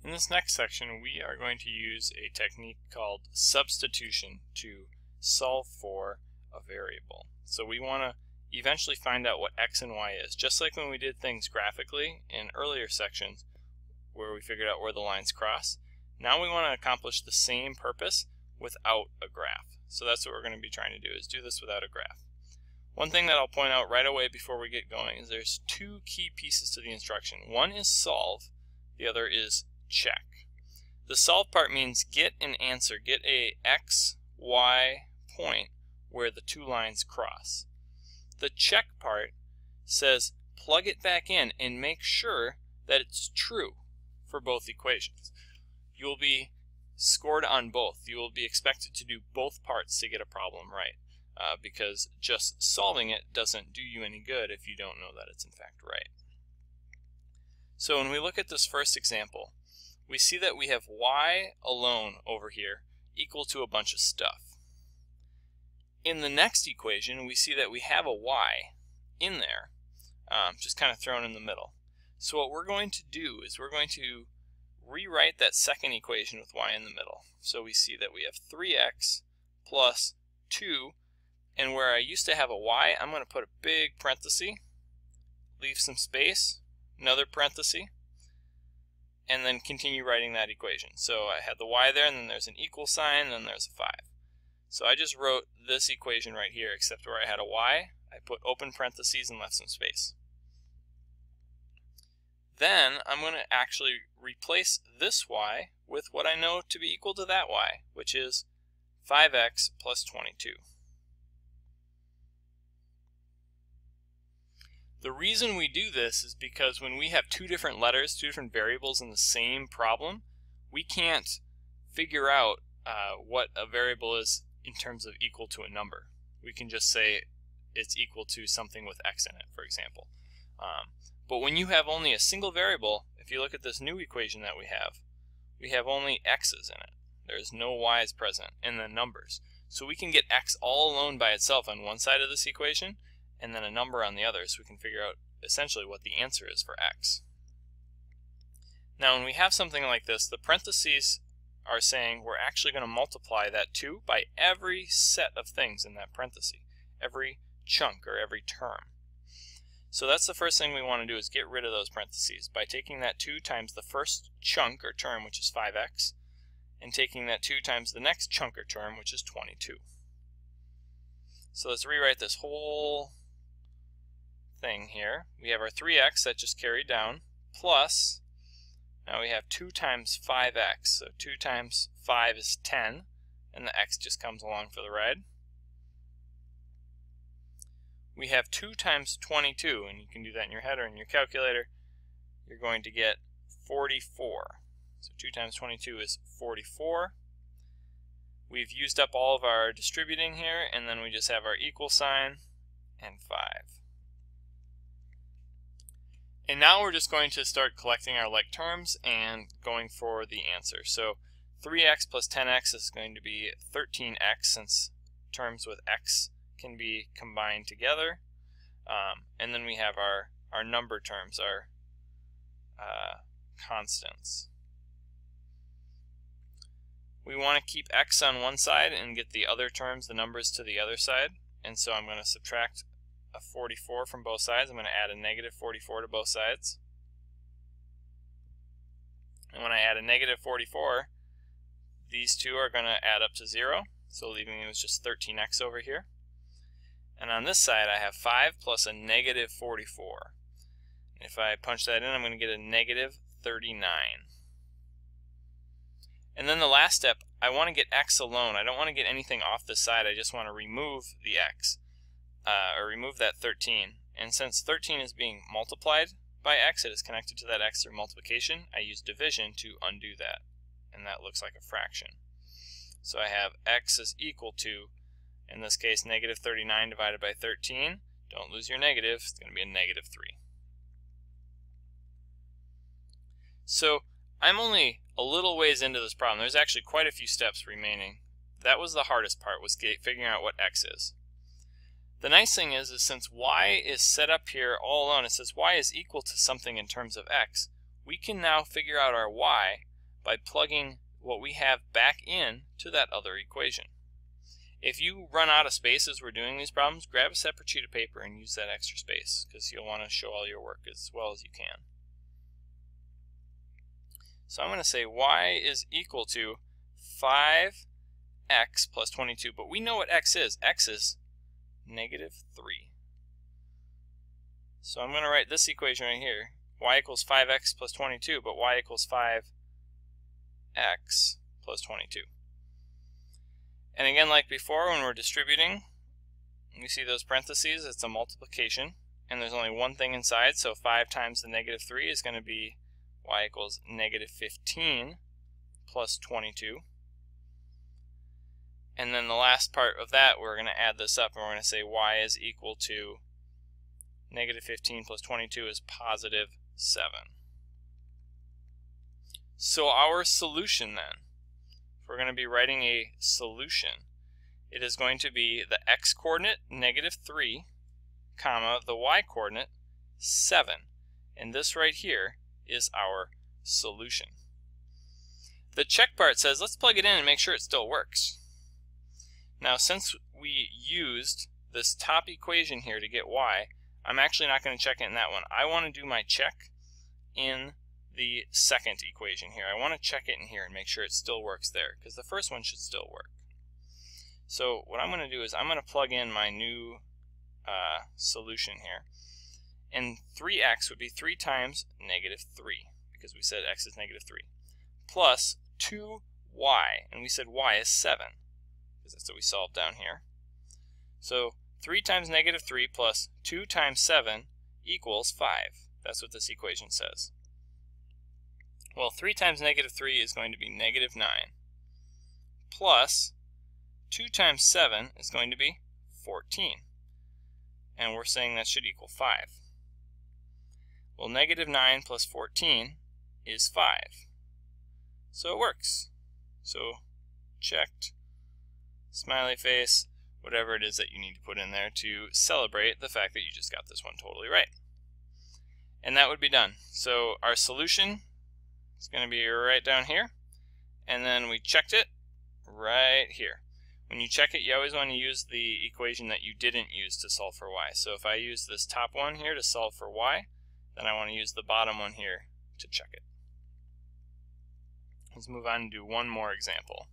In this next section, we are going to use a technique called substitution to solve for a variable. So we want to eventually find out what x and y is, just like when we did things graphically in earlier sections where we figured out where the lines cross. Now we want to accomplish the same purpose without a graph. So that's what we're going to be trying to do, is do this without a graph. One thing that I'll point out right away before we get going is there's two key pieces to the instruction. One is solve, the other is check. The solve part means get an answer, get a x, y point where the two lines cross. The check part says plug it back in and make sure that it's true for both equations. You will be scored on both. You will be expected to do both parts to get a problem right, because just solving it doesn't do you any good if you don't know that it's in fact right. So when we look at this first example, we see that we have y alone over here equal to a bunch of stuff. In the next equation, we see that we have a y in there, just kind of thrown in the middle. So what we're going to do is we're going to rewrite that second equation with y in the middle. So we see that we have 3x plus 2, and where I used to have a y, I'm going to put a big parenthesis, leave some space, another parenthesis, and then continue writing that equation. So I had the y there, and then there's an equal sign, and then there's a 5. So I just wrote this equation right here, except where I had a y, I put open parentheses and left some space. Then I'm going to actually replace this y with what I know to be equal to that y, which is 5x plus 22. The reason we do this is because when we have two different letters, two different variables in the same problem, we can't figure out what a variable is in terms of equal to a number. We can just say it's equal to something with x in it, for example. But when you have only a single variable, if you look at this new equation that we have only x's in it. There's no y's present in the numbers. So we can get x all alone by itself on one side of this equation, and then a number on the other, so we can figure out essentially what the answer is for x. Now when we have something like this, the parentheses are saying we're actually going to multiply that 2 by every set of things in that parenthesis, every chunk or every term. So that's the first thing we want to do, is get rid of those parentheses by taking that 2 times the first chunk or term, which is 5x, and taking that 2 times the next chunk or term, which is 22. So let's rewrite this whole thing here. We have our 3x that just carried down, plus, now we have 2 times 5x, so 2 times 5 is 10, and the x just comes along for the ride. We have 2 times 22, and you can do that in your head or in your calculator. You're going to get 44. So 2 times 22 is 44. We've used up all of our distributing here, and then we just have our equal sign and 5. And now we're just going to start collecting our like terms and going for the answer. So 3x plus 10x is going to be 13x, since terms with x can be combined together. And then we have our number terms, our constants. We want to keep x on one side and get the other terms, the numbers, to the other side. And so I'm going to subtract a 44 from both sides. I'm going to add a negative 44 to both sides. And when I add a negative 44, these two are going to add up to 0. So leaving me with just 13x over here. And on this side I have 5 plus a negative 44. If I punch that in, I'm going to get a negative 39. And then the last step, I want to get x alone. I don't want to get anything off this side. I just want to remove the x, or remove that 13. And since 13 is being multiplied by x, it is connected to that x through multiplication, I use division to undo that. And that looks like a fraction. So I have x is equal to, in this case, negative 39 divided by 13. Don't lose your negative. It's going to be a negative 3. So I'm only a little ways into this problem. There's actually quite a few steps remaining. That was the hardest part, was figuring out what x is. The nice thing is since y is set up here all alone, it says y is equal to something in terms of x, we can now figure out our y by plugging what we have back in to that other equation. If you run out of space as we're doing these problems, grab a separate sheet of paper and use that extra space, because you'll want to show all your work as well as you can. So I'm going to say y is equal to 5x plus 22, but we know what x is. X is negative 3. So I'm going to write this equation right here. Y equals 5x plus 22, but y equals 5x plus 22. And again, like before, when we're distributing, we see those parentheses, it's a multiplication, and there's only one thing inside, so 5 times the negative 3 is going to be y equals negative 15 plus 22. And then the last part of that, we're going to add this up, and we're going to say y is equal to negative 15 plus 22 is positive 7. So our solution then, if we're going to be writing a solution, it is going to be the x-coordinate negative 3, comma, the y-coordinate 7. And this right here is our solution. The check part says let's plug it in and make sure it still works. Now since we used this top equation here to get y, I'm actually not going to check it in that one. I want to do my check in the second equation here. I want to check it in here and make sure it still works there, because the first one should still work. So what I'm going to do is I'm going to plug in my new solution here. And 3x would be 3 times negative 3, because we said x is negative 3, plus 2y, and we said y is 7, because that's what we solved down here. So 3 times negative 3 plus 2 times 7 equals 5. That's what this equation says. Well, 3 times negative 3 is going to be negative 9, plus 2 times 7 is going to be 14. And we're saying that should equal 5. Well, negative 9 plus 14 is 5. So it works. So checked, smiley face, whatever it is that you need to put in there to celebrate the fact that you just got this one totally right. And that would be done. So our solution is going to be right down here, and then we checked it right here. When you check it, you always want to use the equation that you didn't use to solve for y. So if I use this top one here to solve for y, then I want to use the bottom one here to check it. Let's move on and do one more example.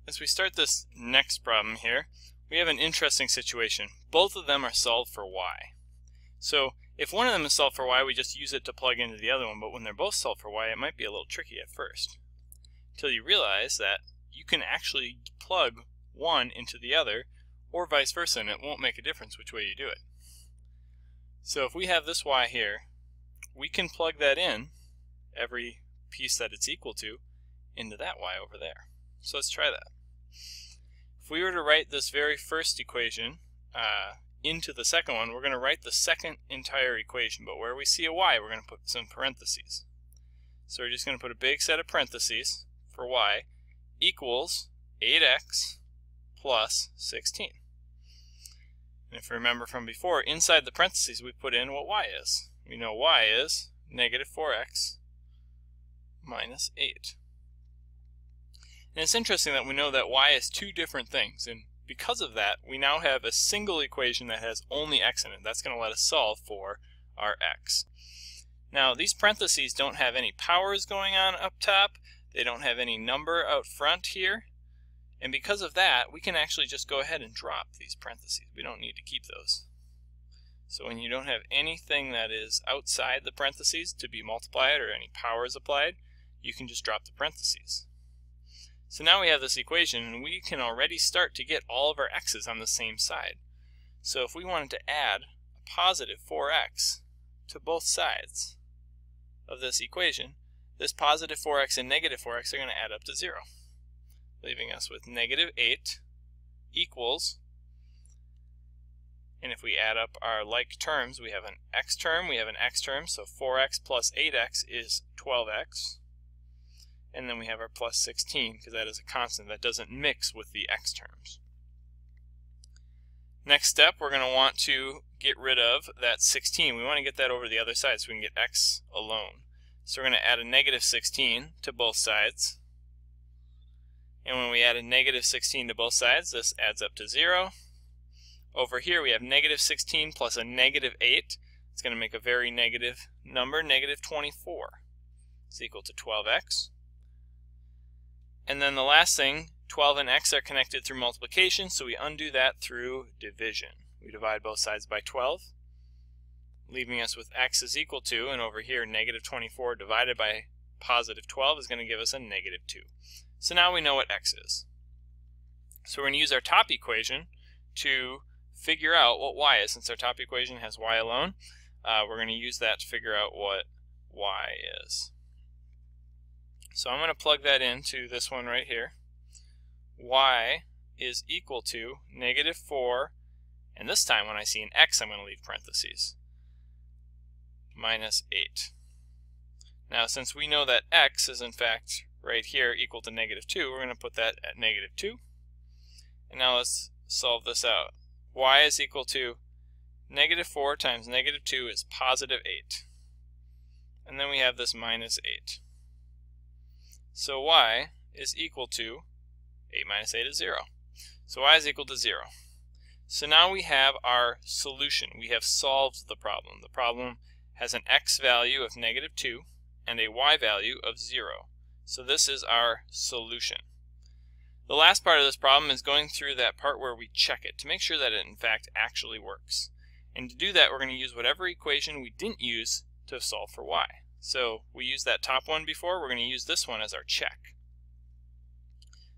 As we start this next problem here, we have an interesting situation. Both of them are solved for y. So if one of them is solved for y, we just use it to plug into the other one, but when they're both solved for y, it might be a little tricky at first, until you realize that you can actually plug one into the other, or vice versa, and it won't make a difference which way you do it. So if we have this y here, we can plug that in, every piece that it's equal to, into that y over there. So let's try that. If we were to write this very first equation into the second one, we're going to write the second entire equation, but where we see a y, we're going to put some parentheses. So we're just going to put a big set of parentheses for y equals 8x plus 16. And if you remember from before, inside the parentheses we put in what y is. We know y is negative 4x minus 8. And it's interesting that we know that y is two different things, and because of that, we now have a single equation that has only x in it. That's going to let us solve for our x. Now, these parentheses don't have any powers going on up top. They don't have any number out front here. And because of that, we can actually just go ahead and drop these parentheses. We don't need to keep those. So when you don't have anything that is outside the parentheses to be multiplied or any powers applied, you can just drop the parentheses. So now we have this equation, and we can already start to get all of our x's on the same side. So if we wanted to add a positive 4x to both sides of this equation, this positive 4x and negative 4x are going to add up to 0, leaving us with negative 8 equals, and if we add up our like terms, we have an x term, we have an x term, so 4x plus 8x is 12x. And then we have our plus 16, because that is a constant that doesn't mix with the x terms. Next step, we're going to want to get rid of that 16. We want to get that over to the other side so we can get x alone. So we're going to add a negative 16 to both sides. And when we add a negative 16 to both sides, this adds up to 0. Over here we have negative 16 plus a negative 8. It's going to make a very negative number, negative 24. It's equal to 12x. And then the last thing, 12 and x are connected through multiplication, so we undo that through division. We divide both sides by 12, leaving us with x is equal to, and over here negative 24 divided by positive 12 is going to give us a negative 2. So now we know what x is. So we're going to use our top equation to figure out what y is. Since our top equation has y alone, we're going to use that to figure out what y is. So I'm going to plug that into this one right here. Y is equal to negative 4, and this time when I see an x I'm going to leave parentheses, minus 8. Now since we know that x is in fact right here equal to negative 2, we're going to put that at negative 2. And now let's solve this out. Y is equal to negative 4 times negative 2 is positive 8. And then we have this minus 8. So y is equal to 8 minus 8 is 0. So y is equal to 0. So now we have our solution. We have solved the problem. The problem has an x value of negative 2 and a y value of 0. So this is our solution. The last part of this problem is going through that part where we check it to make sure that it in fact actually works. And to do that, we're going to use whatever equation we didn't use to solve for y. So we used that top one before, we're going to use this one as our check.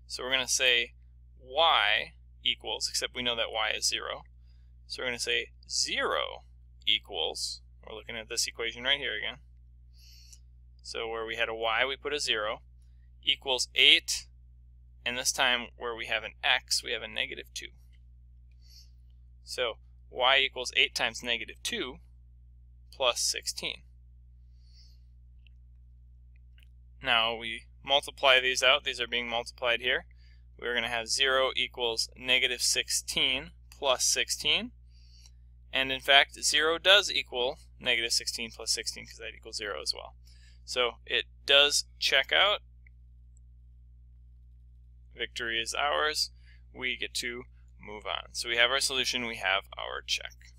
So we're going to say y equals, except we know that y is 0. So we're going to say 0 equals, we're looking at this equation right here again. So where we had a y, we put a 0, equals 8, and this time where we have an x, we have a negative 2. So y equals 8 times negative 2 plus 16. Now we multiply these out. These are being multiplied here. We're going to have 0 equals negative 16 plus 16. And in fact, 0 does equal negative 16 plus 16 because that equals 0 as well. So it does check out. Victory is ours. We get to move on. So we have our solution, we have our check.